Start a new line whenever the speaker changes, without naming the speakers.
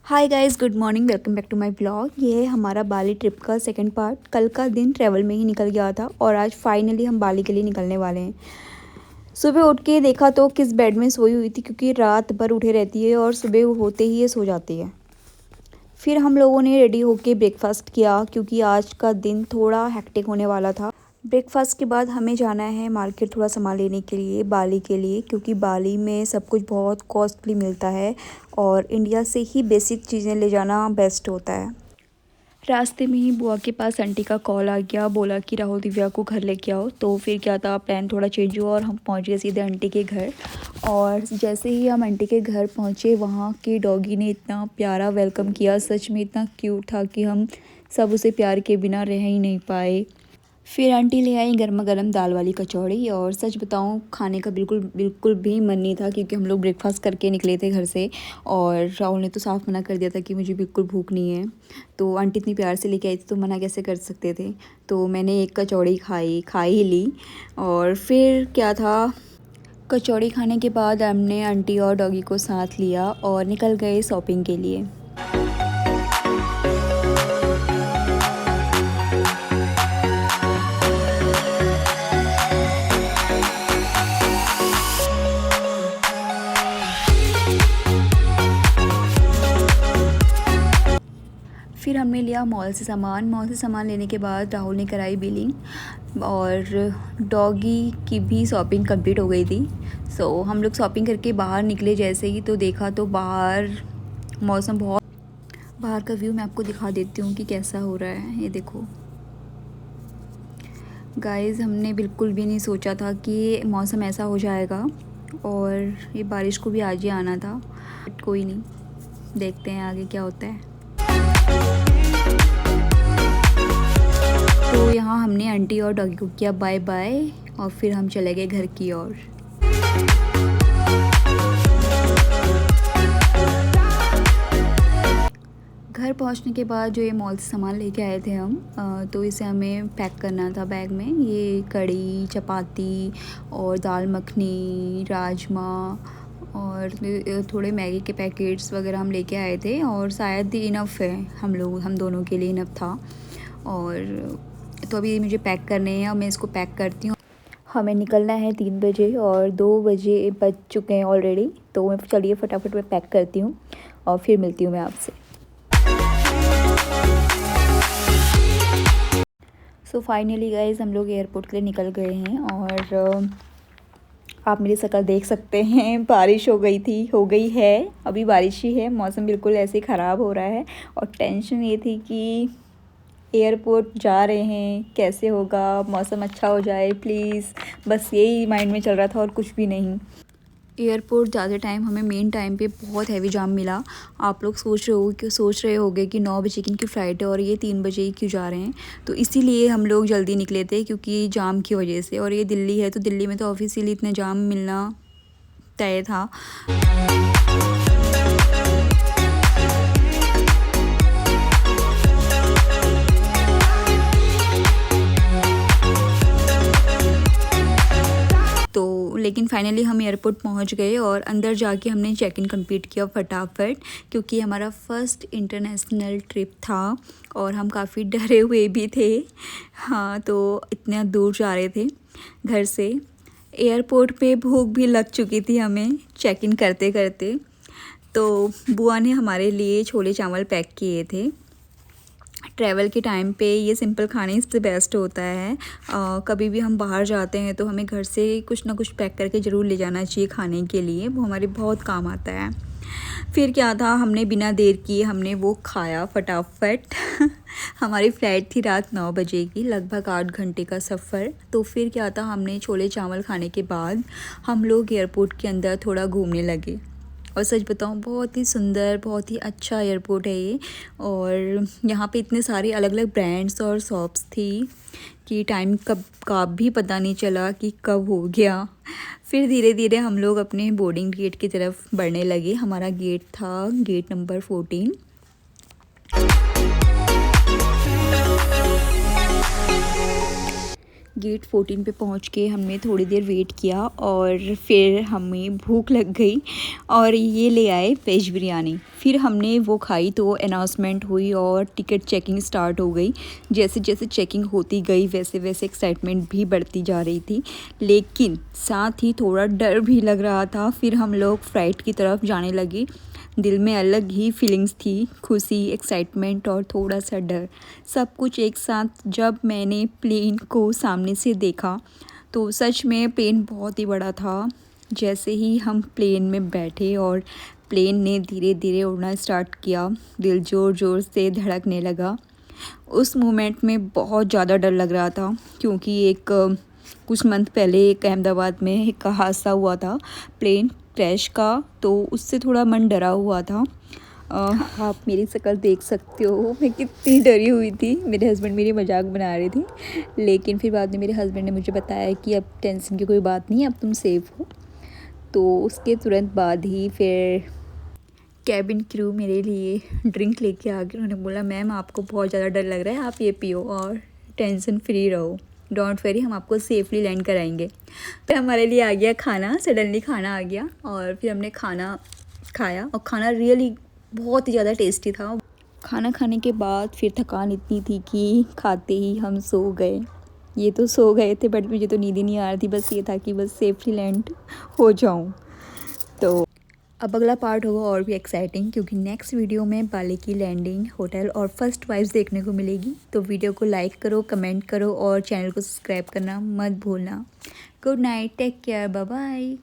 Hi guys, good morning. Welcome back to my blog. ये है हमारा बाली ट्रिप का सेकंड पार्ट। कल का दिन ट्रैवल में ही निकल गया था और आज फाइनली हम बाली के लिए निकलने वाले हैं। सुबह उठ के देखा तो किस बेड में सोई हुई थी, क्योंकि रात भर उठे रहती है और सुबह होते ही ये सो जाती है। फिर हम लोगों ने रेडी होके ब्रेकफास्ट किया, क्योंकि आज का दिन थोड़ा हेक्टिक होने वाला था। ब्रेकफास्ट के बाद हमें जाना है मार्केट थोड़ा सामान लेने के लिए बाली के लिए, क्योंकि बाली में सब कुछ बहुत कॉस्टली मिलता है और इंडिया से ही बेसिक चीज़ें ले जाना बेस्ट होता है। रास्ते में ही बुआ के पास आंटी का कॉल आ गया, बोला कि राहुल दिव्या को घर लेके आओ। तो फिर क्या था, प्लान थोड़ा चेंज हुआ और हम पहुंच गए सीधे आंटी के घर। और जैसे ही हम आंटी के घर पहुंचे, वहाँ के डॉगी ने इतना प्यारा वेलकम किया, सच में इतना क्यूट था कि हम सब उसे प्यार के बिना रह ही नहीं पाए। फिर आंटी ले आई गर्मा गर्म दाल वाली कचौड़ी, और सच बताऊं खाने का बिल्कुल बिल्कुल भी मन नहीं था, क्योंकि हम लोग ब्रेकफास्ट करके निकले थे घर से। और राहुल ने तो साफ मना कर दिया था कि मुझे बिल्कुल भूख नहीं है। तो आंटी इतनी प्यार से लेके आई थी तो मना कैसे कर सकते थे। तो मैंने एक कचौड़ी खा ही ली। और फिर क्या था, कचौड़ी खाने के बाद हमने आंटी और डॉगी को साथ लिया और निकल गए शॉपिंग के लिए। फिर हमने लिया मॉल से सामान लेने के बाद राहुल ने कराई बिलिंग और डॉगी की भी शॉपिंग कंप्लीट हो गई थी। सो हम लोग शॉपिंग करके बाहर निकले जैसे ही, तो देखा तो बाहर मौसम बहुत, बाहर का व्यू मैं आपको दिखा देती हूँ कि कैसा हो रहा है। ये देखो गाइस, हमने बिल्कुल भी नहीं सोचा था कि मौसम ऐसा हो जाएगा, और ये बारिश को भी आज ही आना था। बट कोई नहीं, देखते हैं आगे क्या होता है। तो यहाँ हमने आंटी और डॉगी को किया बाय बाय और फिर हम चले गए घर की ओर। घर पहुँचने के बाद जो ये मॉल से सामान लेके आए थे हम, तो इसे हमें पैक करना था बैग में। ये कढ़ी, चपाती और दाल मखनी, राजमा और थोड़े मैगी के पैकेट्स वगैरह हम लेके आए थे, और शायद इनफ है हम दोनों के लिए इनफ था। और तो अभी मुझे पैक करने हैं और मैं इसको पैक करती हूँ। हमें निकलना है 3 बजे और 2 बजे बज चुके हैं ऑलरेडी। तो मैं चलिए फटाफट मैं पैक करती हूँ और फिर मिलती हूँ मैं आपसे। सो फाइनली गाइज हम लोग एयरपोर्ट के लिए निकल गए हैं, और आप मेरी शक्ल देख सकते हैं। बारिश हो गई है, अभी बारिश ही है। मौसम बिल्कुल ऐसे ख़राब हो रहा है और टेंशन ये थी कि एयरपोर्ट जा रहे हैं, कैसे होगा, मौसम अच्छा हो जाए प्लीज़, बस यही माइंड में चल रहा था और कुछ भी नहीं। एयरपोर्ट ज़्यादा टाइम हमें मेन टाइम पे बहुत हैवी जाम मिला। आप लोग सोच रहे होंगे कि 9 बजे की इनकी फ़्लाइट है और ये 3 बजे ही क्यों जा रहे हैं। तो इसीलिए हम लोग जल्दी निकले थे, क्योंकि जाम की वजह से। और ये दिल्ली है तो दिल्ली में तो ऑब्वियसली इतना जाम मिलना तय था। तो लेकिन फाइनली हम एयरपोर्ट पहुंच गए और अंदर जाके हमने चेक इन कंप्लीट किया फटाफट, क्योंकि हमारा फर्स्ट इंटरनेशनल ट्रिप था और हम काफ़ी डरे हुए भी थे। हाँ, तो इतना दूर जा रहे थे घर से। एयरपोर्ट पे भूख भी लग चुकी थी हमें चेक इन करते करते। तो बुआ ने हमारे लिए छोले चावल पैक किए थे। ट्रैवल के टाइम पे ये सिंपल खाने इससे बेस्ट होता है। कभी भी हम बाहर जाते हैं तो हमें घर से कुछ ना कुछ पैक करके ज़रूर ले जाना चाहिए खाने के लिए, वो हमारे बहुत काम आता है। फिर क्या था, हमने बिना देर किए हमने वो खाया फटाफट। हमारी फ़्लाइट थी रात 9 बजे की, लगभग 8 घंटे का सफ़र। तो फिर क्या था, हमने छोले चावल खाने के बाद हम लोग एयरपोर्ट के अंदर थोड़ा घूमने लगे। और सच बताऊं, बहुत ही सुंदर, बहुत ही अच्छा एयरपोर्ट है ये। और यहाँ पे इतने सारे अलग अलग ब्रांड्स और शॉप्स थी कि टाइम कब का भी पता नहीं चला कि कब हो गया। फिर धीरे धीरे हम लोग अपने बोर्डिंग गेट की तरफ बढ़ने लगे। हमारा गेट था गेट नंबर 14। गेट 14 पे पहुंच के हमने थोड़ी देर वेट किया और फिर हमें भूख लग गई और ये ले आए वेज बिरयानी। फिर हमने वो खाई तो अनाउंसमेंट हुई और टिकट चेकिंग स्टार्ट हो गई। जैसे जैसे चेकिंग होती गई वैसे वैसे एक्साइटमेंट भी बढ़ती जा रही थी, लेकिन साथ ही थोड़ा डर भी लग रहा था। फिर हम लोग फ्लाइट की तरफ जाने लगे। दिल में अलग ही फीलिंग्स थी, खुशी, एक्साइटमेंट और थोड़ा सा डर, सब कुछ एक साथ। जब मैंने प्लेन को सामने से देखा तो सच में प्लेन बहुत ही बड़ा था। जैसे ही हम प्लेन में बैठे और प्लेन ने धीरे धीरे उड़ना स्टार्ट किया, दिल ज़ोर ज़ोर से धड़कने लगा। उस मोमेंट में बहुत ज़्यादा डर लग रहा था, क्योंकि कुछ मंथ पहले एक अहमदाबाद में एक हादसा हुआ था प्लेन क्रैश का, तो उससे थोड़ा मन डरा हुआ था। आप मेरी शक्ल देख सकते हो, मैं कितनी डरी हुई थी। मेरे हस्बैंड मेरी मजाक बना रहे थे, लेकिन फिर बाद में मेरे हस्बैंड ने मुझे बताया कि अब टेंशन की कोई बात नहीं, अब तुम सेफ़ हो। तो उसके तुरंत बाद ही फिर कैबिन क्रू मेरे लिए ड्रिंक लेके आ गए। उन्होंने बोला मैम आपको बहुत ज़्यादा डर लग रहा है, आप ये पियो और टेंशन फ्री रहो, डोंट वेरी, हम आपको सेफ़ली लैंड कराएंगे। फिर हमारे लिए आ गया खाना, सडनली खाना आ गया और फिर हमने खाना खाया और खाना रियली बहुत ही ज़्यादा टेस्टी था। खाना खाने के बाद फिर थकान इतनी थी कि खाते ही हम सो गए। ये तो सो गए थे बट मुझे तो नींद ही नहीं आ रही थी, बस ये था कि बस सेफ़ली लैंड हो जाऊँ। तो अब अगला पार्ट होगा और भी एक्साइटिंग, क्योंकि नेक्स्ट वीडियो में बाली की लैंडिंग, होटल और फर्स्ट वाइब्स देखने को मिलेगी। तो वीडियो को लाइक करो, कमेंट करो और चैनल को सब्सक्राइब करना मत भूलना। Good night, take care, bye bye.